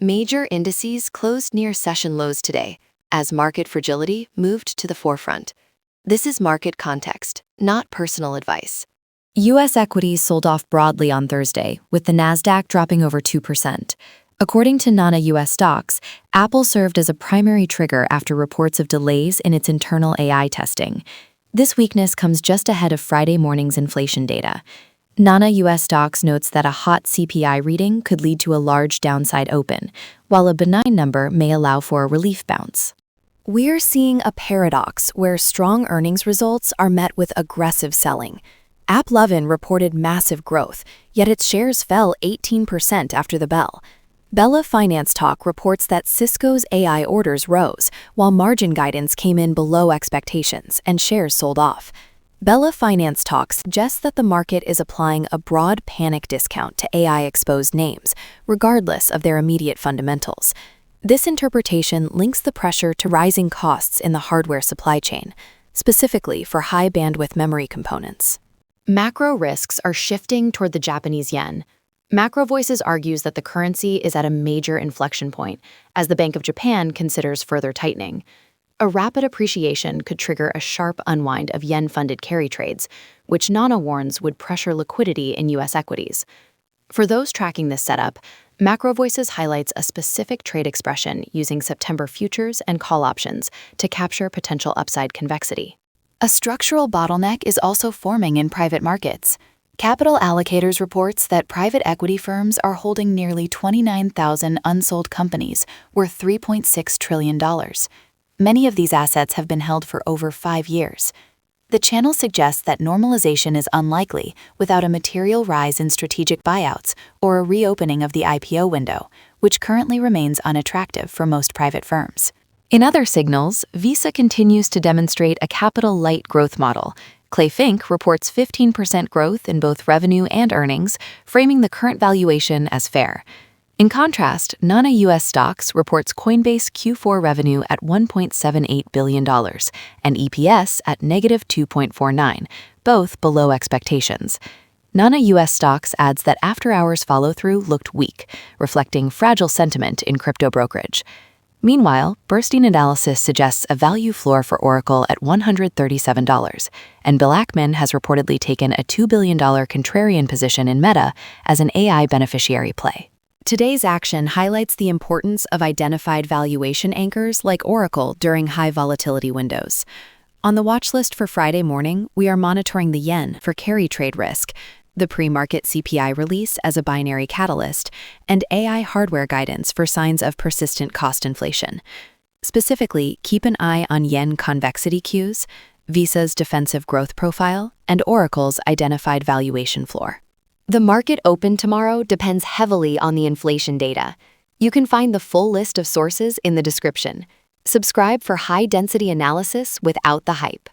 Major indices closed near session lows today as market fragility moved to the forefront. This is market context, not personal advice. U.S. equities sold off broadly on Thursday, with the Nasdaq dropping over 2%. According to Nana U.S. stocks, Apple served as a primary trigger after reports of delays in its internal AI testing. This weakness comes just ahead of Friday morning's inflation data. Nana U.S. stocks notes that a hot CPI reading could lead to a large downside open, while a benign number may allow for a relief bounce. We're seeing a paradox where strong earnings results are met with aggressive selling. AppLovin reported massive growth, yet its shares fell 18% after the bell. Bella Finance Talk reports that Cisco's AI orders rose, while margin guidance came in below expectations and shares sold off. Bella Finance Talk suggests that the market is applying a broad panic discount to AI-exposed names, regardless of their immediate fundamentals. This interpretation links the pressure to rising costs in the hardware supply chain, specifically for high-bandwidth memory components. Macro risks are shifting toward the Japanese yen. Macro Voices argues that the currency is at a major inflection point as the Bank of Japan considers further tightening. A rapid appreciation could trigger a sharp unwind of yen-funded carry trades, which Nana warns would pressure liquidity in U.S. equities. For those tracking this setup, Macro Voices highlights a specific trade expression using September futures and call options to capture potential upside convexity. A structural bottleneck is also forming in private markets. Capital Allocators reports that private equity firms are holding nearly 29,000 unsold companies worth $3.6 trillion. Many of these assets have been held for over 5 years. The channel suggests that normalization is unlikely without a material rise in strategic buyouts or a reopening of the IPO window, which currently remains unattractive for most private firms. In other signals, Visa continues to demonstrate a capital-light growth model. Clay Fink reports 15% growth in both revenue and earnings, framing the current valuation as fair. In contrast, Nana U.S. stocks reports Coinbase Q4 revenue at $1.78 billion and EPS at -2.49, both below expectations. Nana U.S. stocks adds that after-hours follow-through looked weak, reflecting fragile sentiment in crypto brokerage. Meanwhile, Bernstein Analysis suggests a value floor for Oracle at $137, and Bill Ackman has reportedly taken a $2 billion contrarian position in Meta as an AI beneficiary play. Today's action highlights the importance of identified valuation anchors like Oracle during high-volatility windows. On the watch list for Friday morning, we are monitoring the yen for carry trade risk, the pre-market CPI release as a binary catalyst, and AI hardware guidance for signs of persistent cost inflation. Specifically, keep an eye on yen convexity cues, Visa's defensive growth profile, and Oracle's identified valuation floor. The market open tomorrow depends heavily on the inflation data. You can find the full list of sources in the description. Subscribe for high-density analysis without the hype.